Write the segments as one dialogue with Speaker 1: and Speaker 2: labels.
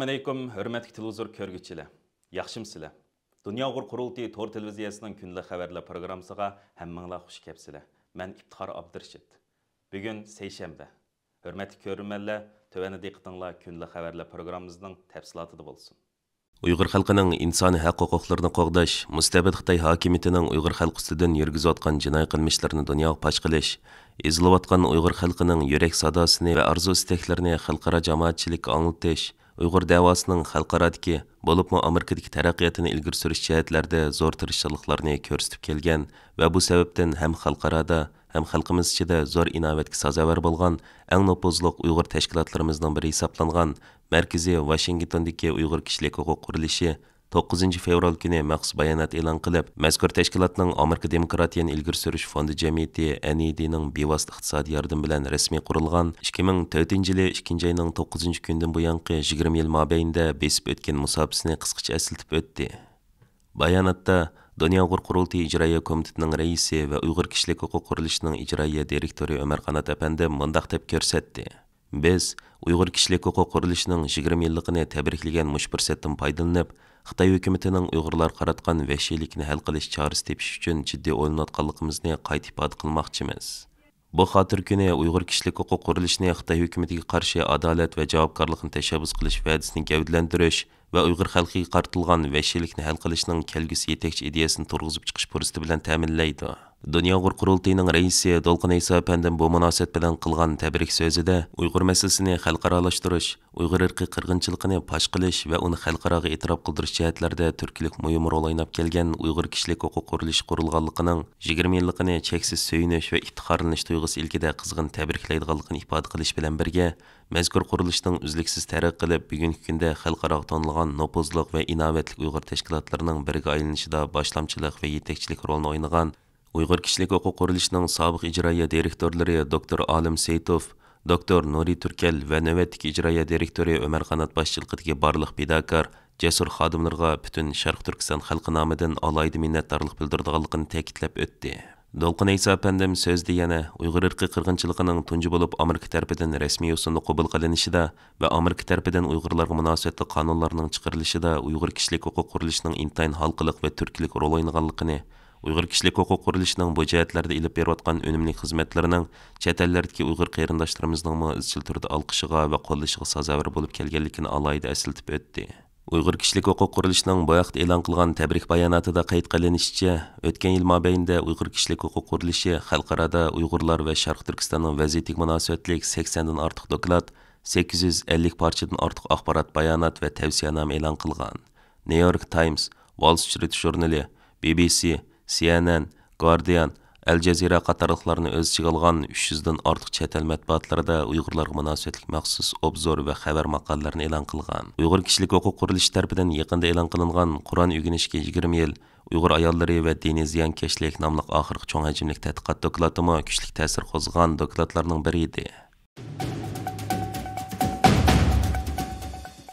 Speaker 1: Assalamu alaykum, hörmətli televizor көрgüçülər. Yaxşımsızlar? Dünya Uğur Qurultayı Tor televiziyasının günlük xəbərlər proqramısına həmminglar xoş gəlibsizlər. Mən İftixar Abdurşid. Bugün seyşənbə. Hörmətli görürmənlər, tövəndə diqqətinizlər günlük xəbərlər proqramımızın təfsilatıda bolsun.
Speaker 2: Uyghur xalqining insoniy haq-huquqlarini qo'g'dash, mustabid Xitoy hokimiyatining Uyghur xalqi ustidan yurgizayotgan jinoiy qilmishlarini dunyoga fosh qilish, ezilayotgan Uyghur xalqining yurak sadosini va arzu-istaklarini xalqaro jamoatchilikka anglatish, Uyghur davosining xalqarodagi, bo'libmi Amerikadagi taraqqiyotini ilgari surish jihatlarida zo'r tirishchiliklarni ko'rsatib kelgan va bu sababdan ham xalqaroda ham xalqimiz ichida zo'r inovatga sazovor bo'lgan eng nopozliq Uyg'ur tashkilotlarimizning biri hisoblangan Markaziy Washingtondagi Uyg'ur kishilik huquq qurilishi 9 fevral kuni maxsus bayonot e'lon qilib, mazkur tashkilotning Amerika Demokratiyani ilgari surish fondi jamiyati NEDning bevosita iqtisodiy yordam bilan rasmiy qurilgan 2004-yili 2-oyning 9-kundan buyangi 20 yil mobaynida besib o'tgan musobaqasini qisqacha eslatib o'tdi. Bayonotda Dünya Uğur Qurultayı İcraiya Komitetining raisi va Uyg'ur kishilik huquq qurilishining ijroiya direktori Ömer Qanat apandi mundaq deb ko'rsatdi. Biz Uyg'ur kishilik huquq qurilishining 20 yilligini tabriklagan mush fursatdan foydalanib, Xitoy hukumatining Uyg'urlar qaratgan vahshiylikni hal qilish chorasi tepish uchun jiddiy o'ylanayotganligimizni qayta ifoda qilmoqchimiz. Bu xotir kuni Uyg'ur kishilik huquq qurilishini Xitoy hukumatiga qarshi adolat va javobgarlikni tashabbus qilish va'dasini gavdalantirish va Uyg'ur xalqiga qartilgan vahshiylikni hal qilishning kelgusi yetakchi ideyasini turg'izib chiqish fursati bilan ta'minlaydi. Dünya Uğur Qurultayıning raisi Dolqin Aysa apandim bu munosabat bilan qilgan tabrik so'zida Uyg'ur masalasini xalqarolashtirish, Uyg'ur irqiy qirg'inchiligini fosh qilish va uni xalqaroga e'tirof qildirish jihatlarida turkilik muhim rol o'ynab kelgan Uyg'ur kishilik huquq qurilishi qurilganligining 20 yilligini cheksiz suyunish va iftixorlanish tuyg'usi ilkida qizg'in tabriklaydiganligini ifoda qilish bilan birga, mazkur qurilishning uzluksiz taraqqiy qilib, bugungi kunda xalqaroga tanilgan nopozliq va innovatli Uyg'ur tashkilotlarining biriga aylanishida boshlamchilik va yetakchilik rolini o'ynagan Uyg'ur kishilik huquq qurilishining sobiq ijroiya direktorlari Dr. Alim Seytov, Dr. Nuri Turkel va navbatdagi ijroiya direktori Ömer Qanat boshchiligidagi barliq bidakor, jasur xodimlarga butun Sharq Turkiston xalqi nomidan alayda minnatdorlik bildirganligini ta'kidlab o'tdi. Dolqin Aysa apandim so'zda yana Uyg'ur irqiy qirg'inchiligining tunji bo'lib Amerika tarafidan rasmiy usulda qabul qilinishida va Amerika tarafidan Uyg'urlarga munosabatli qonunlarning chiqarilishida Uyg'ur kishilik huquq qurilishining intayin halqiliq va turkilik rol o'ynaganligini, Uyg'ur kishilik huquq qurilishining bu jihatlarda ilib berayotgan unumli xizmatlarining chet ellardagi Uyg'ur qarindoshlarimizning izchil turda olqishiga va qo'llashiga sazovor bo'lib kelganligini alayda eslatib o'tdi. Uyg'ur kishilik huquq qurilishining bu vaqt e'lon qilgan tabrik bayonotida qayd qilinishicha, o'tgan yil mobaynida Uyg'ur kishilik huquq qurilishi xalqarada Uyg'urlar va Sharq Turkistonning vaziyatiga munosabatli 80 dan ortiq doklad, 850 parchadan ortiq axborot bayonot va tavsiyanoma e'lon qilgan. New York Times, Wall Street jurnali, BBC, CNN, Guardian, Al Jazeera qatorliqlarni o'z ichiga olgan 300 dan ortiq chet el matbuotlarida Uyg'urlarga munosabatli maxsus obzor va xabar maqolalarini e'lon qilgan. Uyg'ur kishilik huquq qurilishi tarafidan yaqinda e'lon qilingan Qur'on o'rganishga 20 yil Uyg'ur ayollari va diniy ziyonkashlik nomli oxirgi cho'ng hajmli tadqiqot dokladimi kuchli ta'sir qo'zg'agan dokladlarning biri edi.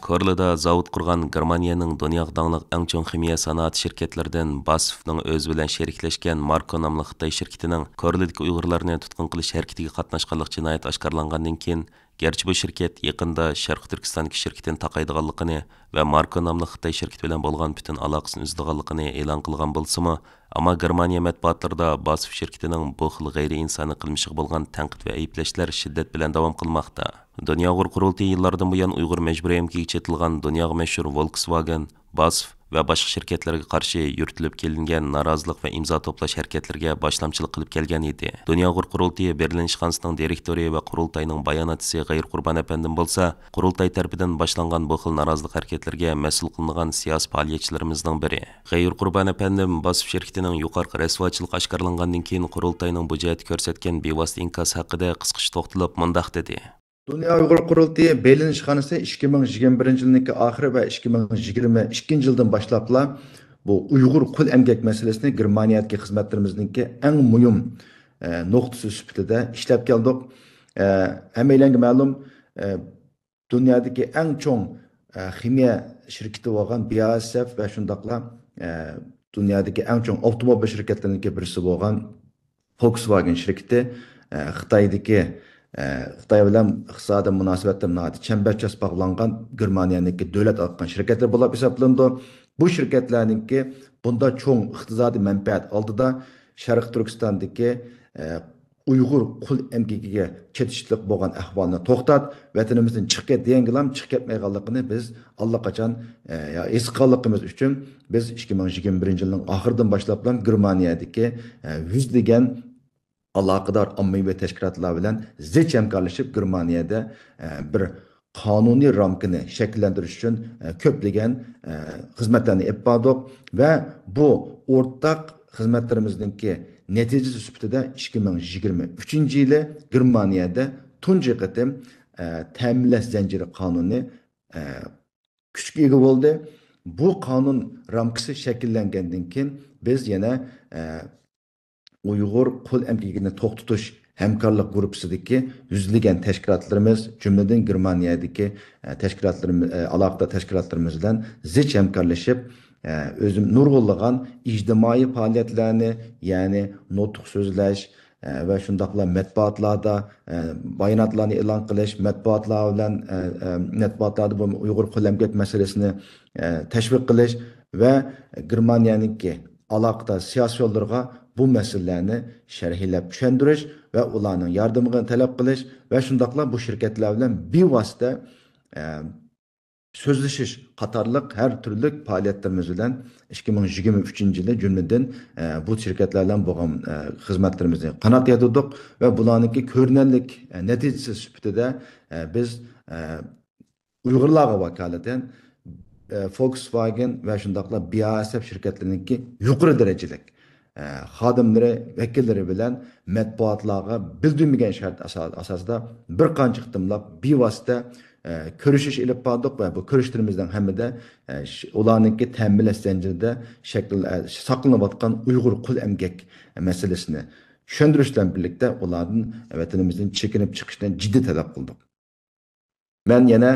Speaker 2: Korlida zavod qurgan Germaniyaning dunyoga dangliq eng chong ximiya sanoat shirkatlaridan BASFning o'z bilan sheriklashgan Marko nomli Xitoy shirkatining Korlidagi Uyg'urlarni tutqun qilish harakatiga qatnashganlik jinoyat oshkorlangandan keyin, garchi bu shirkat yaqinda Sharq Turkistondagi shirkatdan taqaydiganligini va Marko nomli Xitoy shirkati bilan bo'lgan butun aloqasini uzdiganligini e'lon qilgan bo'lsa-mu, ammo Germaniya matbuotlarida BASF shirkatining bu xil g'ayri-insoniy qilmishiga bo'lgan tanqid va ayblashlar shiddat bilan davom qilmoqda. Dünya Uğur Qurultayı yillardan buyon Uyg'ur majburiy emgakka chetilgan dunyoga mashhur Volkswagen, BASF va boshqa shirkatlarga qarshi yuritilib kelingan norozilik va imzo to'plash harakatlariga boshlamchilik qilib kelgan edi. Dünya Uğur Qurultayı Berlin ishxonasining direktori va qurultayning bayonotchisi G'ayur Qurban apandim bo'lsa, qurultay tarafidan boshlangan bu xil norozilik harakatlariga mas'ul qilingan siyosiy faoliyatchilarimizning biri. G'ayur Qurban apandim BASF shirkatining yuqori rasvochilik oshkorlangandan keyin qurultayning bu jihatda ko'rsatgan bevosita inkos haqida qisqacha to'xtalib mundaq dedi.
Speaker 3: Dünya Uyg'ur Qurultayı Berlin ishxonasi 2021 yilning oxiri va 2022 yildan boshlabla bu Uyg'ur qul emgak masalasini Germaniyadagi xizmatlarimizningki eng muhim nuqtasi sifatida ishlab keldik. Hammalarga ma'lum, dunyodagi eng chong ximiya shirkati bo'lgan BASF va shundaqla dunyodagi eng chong avtomobil shirkatlarining birisi bo'lgan Volkswagen shirkati Xitoydagi Xitoy bilan iqtisodiy munosabatlar chambarchas bog'langan Germaniyaniki davlat algan shirkatlar bo'lib hisoblanadi. Bu shirkatlarningki bunda cho'ng iqtisodiy manfaat oldida Sharq Turkistondagi Uyg'ur qul emgigiga ketishlik bo'lgan ahvolni to'xtat, vatanimizdan chiqib ket degangilam chiqib ketmayganligini biz allaqachon his qilganligimiz uchun biz 2021-yilning oxiridan boshlab Germaniyadagi yuzlagan aloqador ommaviy tashkilotlar bilan zich hamkorlashib Germaniyada bir qonuniy ramkani shakllantirish uchun ko'plagan xizmatlarni olib bordik va bu o'rtaq xizmatlarimizningki natijasi sifatida 2023-yili Germaniyada tunji qatim ta'minlash zanjiri qonuni kuchga ega bo'ldi. Bu qonun ramkasi shakllangandan keyin biz yana Uyg'ur qul emgigini to'xtatish hamkorlik gruppasidagi yuzlagan tashkilotlarimiz, jumladan Germaniyadagi tashkilotlarimiz, aloqa tashkilotlarimiz bilan zich hamkorlashib, o'zim nurg'unlagan ijtimoiy faoliyatlarni, ya'ni nutq so'zlash va shundaqla matbuotlarda bayonotlarni e'lon qilish, matbuotlar bilan matbuotlarda bu Uyg'ur qul emgak masalasini tashviq qilish va Germaniyaningki aloqa siyosiy yo'llarga bu meselelerni şerhlab tushundirish va ularning yordamini talab qilish va shundaqla bu shirkatlar bilan bevosita so'zlashish qatorliq har turli faoliyatlarimiz bilan 2023-yilda jumladan bu shirkatlar bilan bo'lgan xizmatlarimizni qanot yatırdik va bularningki ko'rinarli natijasi sifatida biz Uyg'urlarga vakolatan Volkswagen va shundaqla BASF shirkatlarininki yuqori darajalik xodimlari, vakilleri bilan matbuotlarga bildirilmagan shart asosida bir qancha qitimlab bevosita ko'rishish ilib bordik va bu ko'rishlarimizdan hammada ularningki ta'minlash zanjirida saqlanayotgan Uyg'ur qul emgak masalasini tushundirish bilan birlikda ulardan vatanimizdan chekinib chiqishdan jiddiy talab qildik. Men yana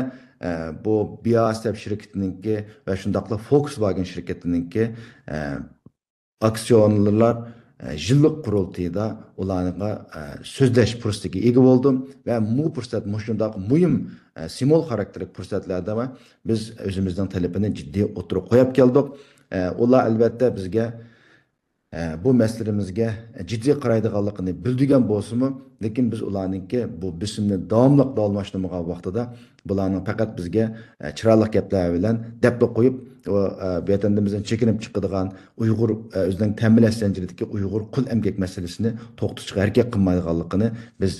Speaker 3: bu BASF şirketininki ve şundaqla Volkswagen şirketininki aksiyonlar yıllık kurultayda ularga sözleş fursatiga ega bo'ldim va bu fursat shundaq muhim simol xarakterli fursatlarda biz o'zimizning talabini jiddiy o'tirib qo'yib keldik. Ular albatta bizga bu meselerimizge ciddi qaraydiganligini bildigan bo'lsa-mu, lekin biz ularningki bu bisimni davomli davomlashtirmagan vaqtida bularning faqat bizga chiroyli gaplar bilan deb qo'yib vatanimizdan chekinib chiqadigan Uyg'ur o'zining ta'minlash zanjiridagi Uyg'ur qul emgak masalasini to'xtatishga harakat qilmaydiganligini biz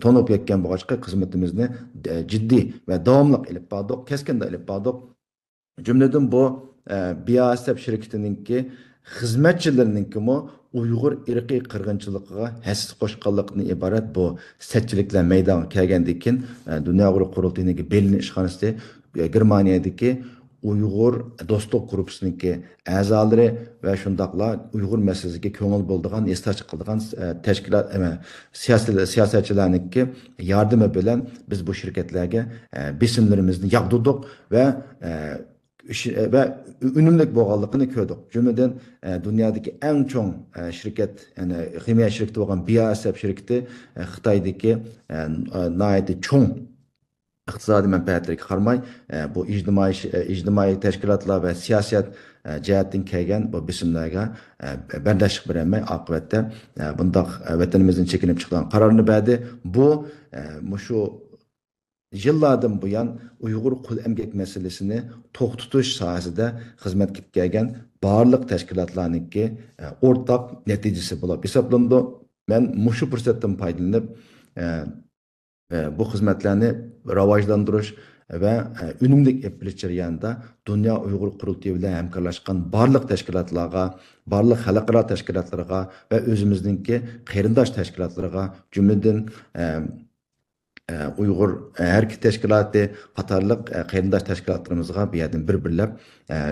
Speaker 3: to'nib yetgan bo'lg'achqa xizmatimizni jiddiy va davomli olib bordik, keskin olib bordik. Jumladan bu BASF shirkatininki xizmatchilarininki Uyg'ur irqiy qirg'inchiligiga hassa qo'shganlikdan iborat bu satchiliklar maydonga kelgandan keyin Dunyo Uyg'ur qurultayidagi Berlin ishxonasida Germaniyadagi Uyg'ur do'stlik gruppasiningki a'zolari va shundaqla Uyg'ur masalasiga ko'ngil bo'ldigan, esdaj qiladigan tashkilot siyosatchilarningki yordami bilan biz bu shirkatlarga bisimlarimizni yaqdirdik va unumli bo'lganligini ko'rdik. Jumladan dunyodagi eng chong shirkat, ya'ni ximiya shirkati bo'lgan BASF shirkati Xitoydagi nihoyatda chong iqtisodiy manfaatlarga qaramay bu ijtimoiy tashkilotlar va siyosat jihatdan kelgan bu bisimlarga bardashlik bermay oqibatda bundoq vatanimizdan chekinib chiqqan qarorni berdi. Bu shu yıllardan buyon Uyg'ur qul emgak masalasini to'xtatish sohasida xizmat qilib kelgan barliq tashkilotlarningki o'rtaq natijasi bo'lib hisoblandi. Men shu fursatdan foydalanib bu xizmatlarni rivojlantirish va unumli yapilish jarayonida Dunyo Uyg'ur qurultayi bilan hamkorlashgan barliq tashkilotlarga, barliq xalqaro tashkilotlarga va o'zimizningki qarindosh tashkilotlarga, jumladan Uyg'ur harbiy tashkiloti qatorliq qarindosh tashkilotlarimizga bu yerdan bir-birlab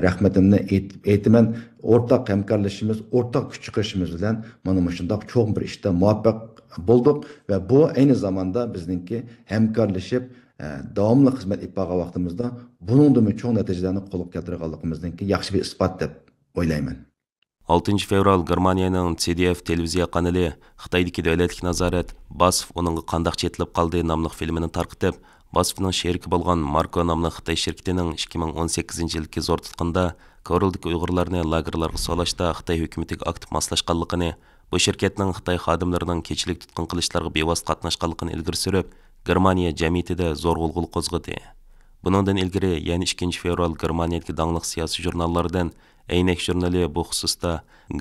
Speaker 3: rahmatimni aytaman. O'rtaq hamkorlashimiz, o'rtaq kuch chiqarishimiz bilan mana shundoq cho'ng bir ishda muvaffaq bo'ldik va bu ayni zamanda bizningki hamkorlashib davomli xizmat olib borgan vaqtimizda buningdan cho'ng natijalarni qo'lga keltirganligimizningki yaxshi bir isbot deb o'ylayman.
Speaker 2: 6 fevral Germaniyaning CDF televiziya kanali Xitoydagi davlatlik nazorat Basf uningga qandaq chetilib qoldi nomli filmini tarqitib, Basfning sheriki bo'lgan Marko nomli Xitoy shirkatining 2018-yilgi zo'r tutqunda Koreldagi Uyg'urlarni lagerlarga solashda Xitoy hukumatiga aktiv moslashganligini, bu shirkatning Xitoy xodimlarining kechilik tutqun qilishlarga bevosita qatnashganligini ilgari surib, Germaniya jamiyatida zo'r g'ulg'ul qo'zg'adi. Buningdan ilgari, ya'ni 2 fevral Germaniyadagi dangliq siyosiy jurnallardan Aynek jurnali bu xususda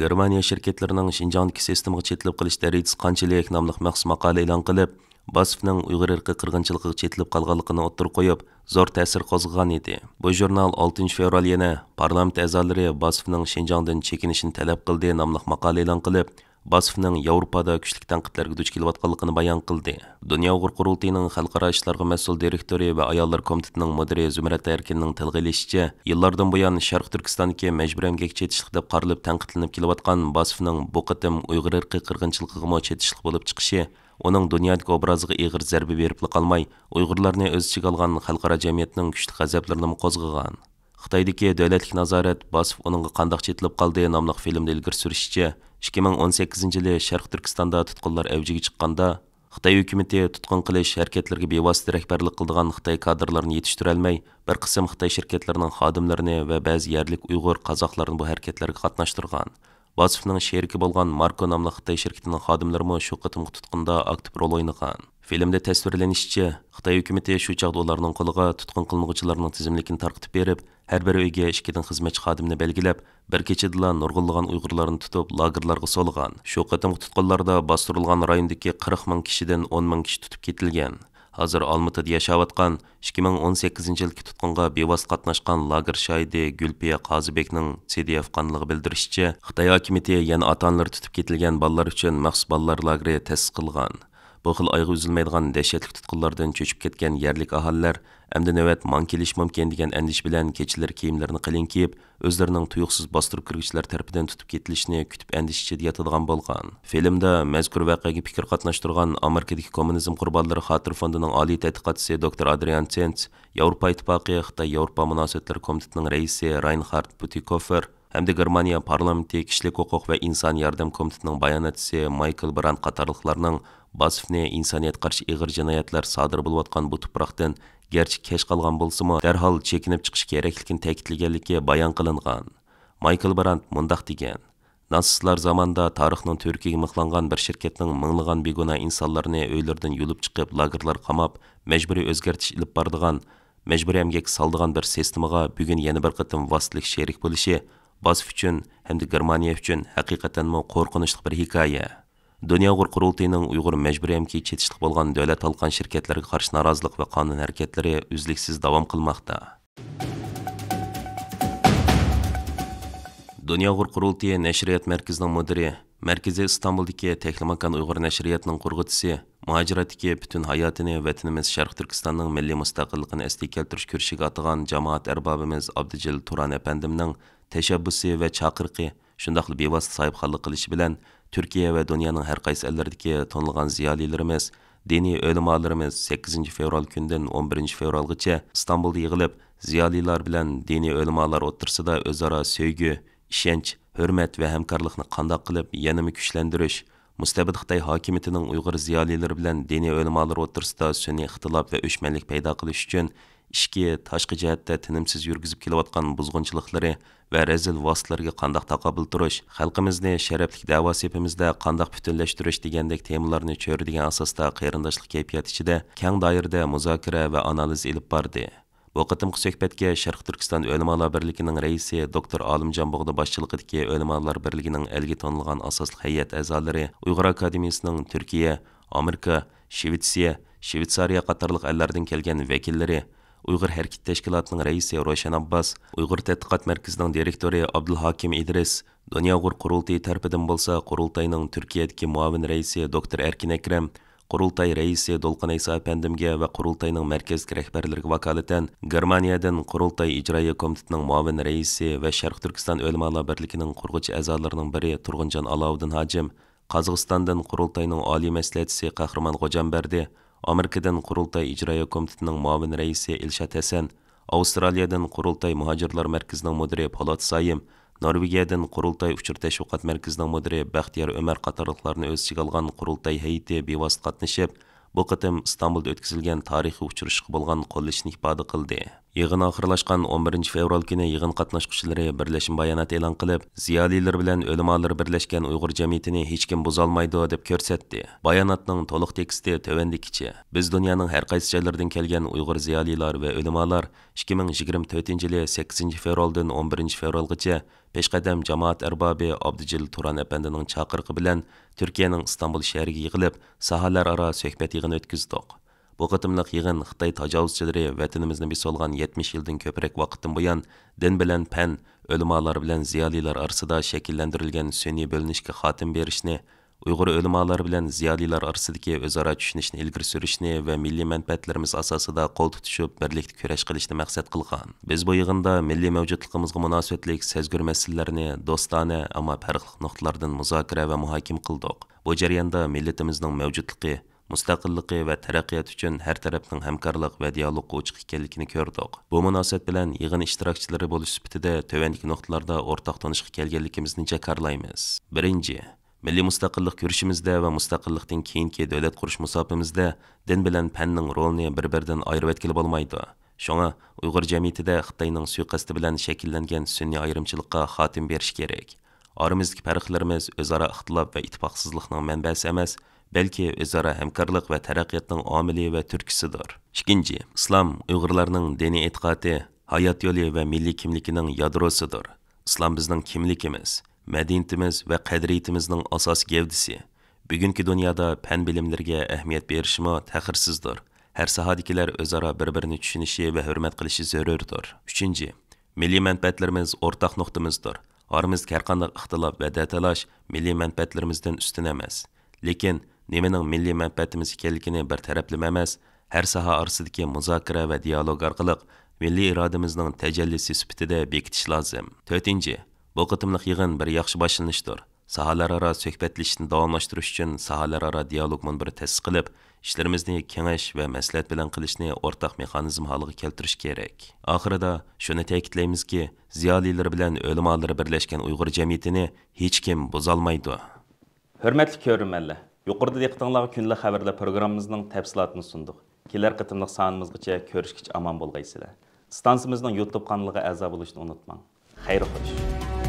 Speaker 2: Germaniya shirkatlarining Xinjiangdagi sistemaga chetilib qilish darajasi qanchalik nomli maxsus maqola e'lon qilib, Basfning Uyg'ur irqi qirg'inchiligiga chetilib qolganligini o'ttirib qo'yib, zo'r ta'sir qo'zg'agan edi. Bu jurnal 6 fevral yana parlament a'zolari Basfning Xinjiangdan chekinishini talab qildi nomli maqola e'lon qilib, Basfning Yevropada kuchli tanqidlarga duch kelayotganligini bayon qildi. Dunyo Uyg'ur qurultiyining xalqaro ishlarga mas'ul direktori va ayollar komitetining mudiri Zumrat Erkinning tilg'ilishicha, yillardan buyon Sharq Turkistondagi majburiy emgak chetishlik deb qarilib tanqidlanib kelayotgan Basfning bu qitim Uyg'ur irqi qirg'inchiligiga chetishlik bo'lib chiqishi, uning dunyodagi obraziga ig'ir zarba berib qolmay, Uyg'urlarni o'z ichiga olgan xalqaro jamiyatning kuchli g'azablarini qo'zg'agan. Xitoydagi davlatlik nazorat Basf uningga qandaq chetilib qoldi nomli filmda ilgari surishicha, 2018-yili Sharq Turkistonda tutqunlar avjiga chiqqanda, Xitoy hukumati tutqun qilish harakatlariga bevosita rahbarlik qiladigan Xitoy kadrlarini yetishtirib olmay, bir qism Xitoy shirkatlarining xodimlarini va ba'zi yerlik Uyg'ur qozoqlarni bu harakatlarga qatnashtirgan. Basfning sheriki bo'lgan Marko nomli Xitoy shirkatining xodimlari shu qitimli tutqunda aktiv rol o'ynagan. Filmda tasvirlanishicha, Xitoy hukumati shu chaqda ularning qo'liga tutqun qilinuvchilarning tizimligini tarqitib berib, har bir uyga 2 xizmatchi xodimni belgilab, bir kechada nurg'unlagan Uyg'urlarni tutib lagerlarga solgan. Shu qitimli tutqunlarda bostirilgan rayondagi 40 ming kishidan 10 ming kishi tutib ketilgan. Hozir Olmaotada yashayotgan 2018-yilgi tutqunga bevosita qatnashgan lager shoidi Gulpiya Qozibekning CDF kanaliga bildirishicha, Xitoy hukumati yana ota-onalar tutib ketilgan bolalar uchun maxsus bolalar lageri ta'sis qilgan. Bu xil oyga uzilmaydigan dahshatli tutqunlardan cho'chib ketgan yerlik aholilar endi navbat man kelish mumkin degan andish bilan kechilar kiyimlarini qalin kiyib, o'zlarining tuyuqsiz bostirib kiruvchilar tarafidan tutib ketilishini kutib andish ichida yotadigan bo'lgan. Filmda mazkur voqeaga fikr qatnashtirgan Amerikadagi kommunizm qurbonlari xotir fondining oliy tadqiqotchisi Dr. Adrian Zenz, Yevropa Ittifoqi Xitoy-Yevropa munosabatlari komitetining raisi Reinhard Bütikofer hamda Germaniya parlamenti kishilik huquq va inson yordam komitetining bayonotchisi Michael Brandt qatorliqlarning Basfni insoniyat qarshi ig'ir jinoyatlar sodir bo'layotgan bu tuproqdan garchi kech qolgan bo'lsa-mu, darhol chekinib chiqish kerakligini ta'kidlaganligi bayon qilingan. Michael Brandt mundaq degan: Natsistlar zamonida tarixning turkiga mixlangan bir shirkatning minglagan begunoh insonlarni uylaridan yulib chiqib, lagerlar qamab, majburiy o'zgartish ilib bordigan, majburiy emgak soldigan bir sistemaga bugun yana bir qatim vositlik sherik bo'lishi Basf uchun hamda Germaniya uchun haqiqatanmi qo'rqinchli bir hikoya. Dunyo Uyg'ur qurultiyining Uyg'ur majburiy emgak chetishlik bo'lgan davlat halqan shirkatlarga qarshi norozilik va qonun harakatlari uzluksiz davom qilmoqda. Dunyo Uyg'ur qurultiyi nashriyat markazining mudiri, Markaziy Istanbuldagi Tehlimakan Uyg'ur nashriyatining qurg'uvchisi, muhojiratdagi butun hayotini vatanimiz Sharq Turkistonning milliy mustaqilligini esga keltirish kurshiga atagan jamoat arbobimiz Abdujil Turan apandimning tashabbusi va chaqiriqi shundaqli bevosita sohibxonlik qilishi bilan Türkiye ve dünyanın her qaysi ellərdəki tonlagan ziyalilərimiz, dini öləmalarımız 8 fevral gündən 11 fevralgacha İstanbulda yığılıb, ziyalilar bilan dini öləmalar o'ttirsida o'zaro sevgi, ishonch, hurmat va hamkorlikni qandoq qilib yanada kuchlantirish, mustabid Xitoy hokimiyatining Uyg'ur ziyolilari bilan dini öləmalar o'ttirsida sun'iy ixtilof va o'chmanlik paydo qilish uchun ishki tashqi jihatda tinimsiz yurgizib kelayotgan buzg'unchiliklari va razil vositalarga qandoq taqobil turish, xalqimizni sharafli da'vo sepimizda qandoq butunlashtirish degandek temalarni cho'radigan asosda qarindoshlik kayfiyati ichida keng doirada muzokara va analiz ilib bordi. Bu qitimqi suhbatga Sharq Turkiston O'limalar birligining raisi Dr. Olimjon Bog'da boshchiligidagi O'limalar birligining elga tonilgan asosli hay'at a'zolari, Uyg'ur akademiyasining Turkiya, Amerika, Shvetsariya qatorliq ellardan kelgan vakillari, Uyg'ur Hareket Teşkilatı'nın reisi Roşan Abbas, Uyg'ur Tədqiqat Mərkəzinin direktori Abdulhakim İdris, Dünya Uyg'ur qurultayı tərəfindən bolsa qurultayının Türkiyədəki muavin reisi Dr. Erkin Ekrem, qurultay reisi Dolqan İsa əpəndimgə və qurultayının mərkəzli rəhbərliyi vakalətən Germaniyadan qurultay icraiya komitetinin muavin reisi və Şərq Türkistan O'limalar birliginin qurğuchi a'zolarining biri Turg'unjon Alovuddin Hajim, Qozog'istondan qurultayning oliy maslahatchisi Qahramon G'ojanberdi, Amerikadan qurultay ijroiya komitetining muavin raisi Ilshad Hasan, Avstraliyadan Qurultay Muhacirlar Merkezining müdiri Polat Sayım, Norvegiyadan Qurultay Uchur Təşviqat Merkezining müdiri Baxtiyar Ömər qatarlıqlarını öz içiga alğan Qurultay heyəti bevosita qatnashib, bu qitim İstanbulda o'tkazilgan tarixiy uchrashishga bo'lgan qo'llashni ifoda qildi. Yig'in oxirlashgan 11 fevral kuni yig'in qatnashchilari birlashma bayonot e'lon qilib, ziyolilar bilan ulamolar birlashgan Uyg'ur jamiyatini hech kim buzolmaydi deb ko'rsatdi. Bayonotning to'liq teksti tovandikicha: Biz dunyoning har qaysi joylaridan kelgan Uyg'ur ziyolilar va ulamolar 2024-yili 8 fevraldan 11 fevralgacha peshqadam jamoat arbobi Abdujil Turan apandining chaqiriqi bilan Turkiyaning Istanbul shahriga yig'ilib, sahalararo suhbat yig'ini o'tkazdik. Bu qitimliq yig'in Xitoy tajovuzchilari vatanimizni bisolgan 70 yildan ko'proq vaqtdan buyon din bilan fan, ulamolar bilan ziyolilar orasida shakllantirilgan sun'iy bo'linishga xotim berishni, Uyg'ur ulamolar bilan ziyolilar orasidagi o'zaro tushunishni ilgari surishni va milliy manfaatlarimiz asosida qo'l tutishib birlikda kurash qilishni maqsad qilgan. Biz bu yig'inda milliy mavjudligimizga munosabatlik sezgur masalalarni do'stona, ammo farqli nuqtalardan muzokara va muhokama qildik. Bu jarayonda millatimizning mavjudligi, mustaqilligi va taraqqiyot uchun har tarafning hamkorlik va dialogga ochiq ekanligini ko'rdik. Bu munosabat bilan yig'in ishtirokchilari bo'lish sifatida tövandagi nuqtalarda o'rtaq tanishga kelganligimizni jakarlaymiz. Birinchi, milliy mustaqillik kurashimizda va mustaqillikdan keyingi davlat qurish musofimizda din bilan fanning rolini bir-biridan ayirib etkili bo'lmaydi. Shunga Uyg'ur jamiyatida Xitoyning suiqasdi bilan shakllangan sun'iy ayrimchilikqa xotim berish kerak. Oramizdagi farqlarimiz o'zaro ixtilof va ittifoqsizlikning manbasi emas, balki o'zaro hamkorlik va taraqqiyotning omili va turkisidir. Ikkinchi, islom Uyg'urlarning diniy e'tiqodi, hayot yo'li va milliy kimligining yadrosidir. Islom bizning kimligimiz, madaniyatimiz va qadriyatimizning asos gavdisi. Bugungi dunyoda fan bilimlarga ahamiyat berishmi taxirsizdir. Har sohadagilar o'zaro bir-birini tushunishi va hurmat qilishi zarurdir. Uchinchi, milliy manfaatlarimiz o'rtaq nuqtamizdir. Oramizda har qanday ixtilof va datalash milliy manfaatlarimizdan ustun emas. Lekin nimaning milliy manfaatimiz ekanligini bir taraflama emas, har soha orasidagi muzokara va dialog orqali milliy irodamizning tajallisi sifatida bekitish lozim. To'rtinchi, bu qitimliq yig'in bir yaxshi boshlanishdir. Sahalararo suhbatlashishni davomlashtirish uchun sahalararo dialog munbiri ta'sis qilib, ishlarimizni kengash va maslahat bilan qilishni o'rtaq mexanizm holiga keltirish kerak. Oxirida shuni ta'kidlaymizki, ziyolilar bilan ulamolar birlashgan Uyg'ur jamiyatini hech kim buzolmaydi.
Speaker 1: Hürmetli ko'rmanlar, yuqorida diqqatingizga kunlik xabarlar programmamizning tafsilotini sundik. Kelar qitimliq sonimizgacha ko'rishgacha omon bo'lgaysizlar. Stansimizning YouTube kanaliga a'zo bo'lishni unutmang. Xayr xo'sh.